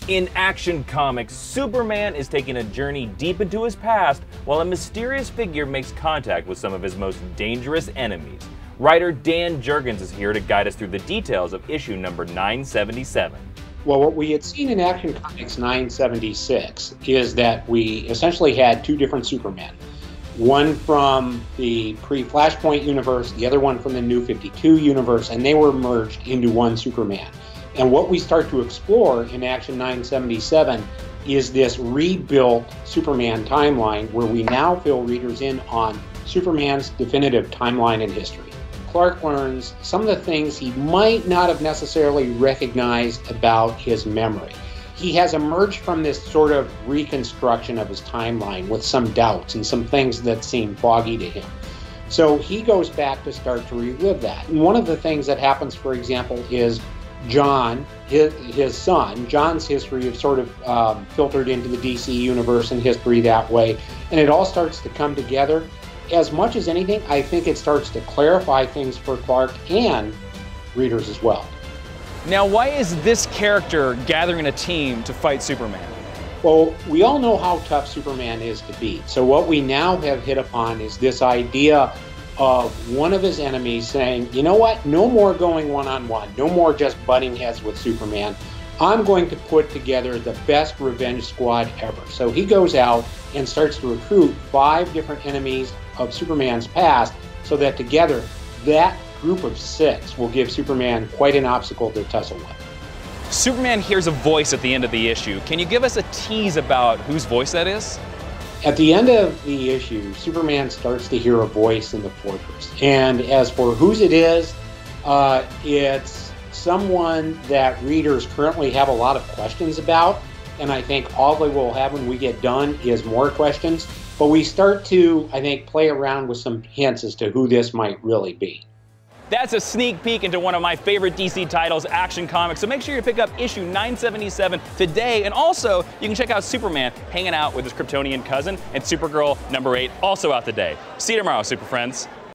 In Action Comics, Superman is taking a journey deep into his past while a mysterious figure makes contact with some of his most dangerous enemies. Writer Dan Jurgens is here to guide us through the details of issue number 977. Well, what we had seen in Action Comics 976 is that we essentially had two different Supermen. One from the pre-Flashpoint universe, the other one from the New 52 universe, and they were merged into one Superman. And what we start to explore in Action 977 is this rebuilt Superman timeline where we now fill readers in on Superman's definitive timeline in history. Clark learns some of the things he might not have necessarily recognized about his memory. He has emerged from this sort of reconstruction of his timeline with some doubts and some things that seem foggy to him. So he goes back to start to relive that. And one of the things that happens, for example, is John, his son, John's history is sort of filtered into the DC universe and history that way, and it all starts to come together. As much as anything, I think it starts to clarify things for Clark and readers as well. Now, why is this character gathering a team to fight Superman? Well, we all know how tough Superman is to beat, so what we now have hit upon is this idea of one of his enemies saying, you know what, no more going one-on-one, no more just butting heads with Superman. I'm going to put together the best revenge squad ever. So he goes out and starts to recruit 5 different enemies of Superman's past so that together that group of 6 will give Superman quite an obstacle to tussle with. Superman hears a voice at the end of the issue. Can you give us a tease about whose voice that is? At the end of the issue, Superman starts to hear a voice in the fortress. And as for whose it is, it's someone that readers currently have a lot of questions about. And I think all they will have when we get done is more questions. But we start to, I think, play around with some hints as to who this might really be. That's a sneak peek into one of my favorite DC titles, Action Comics. So make sure you pick up issue 977 today. And also, you can check out Superman hanging out with his Kryptonian cousin and Supergirl #8, also out today. See you tomorrow, Super Friends.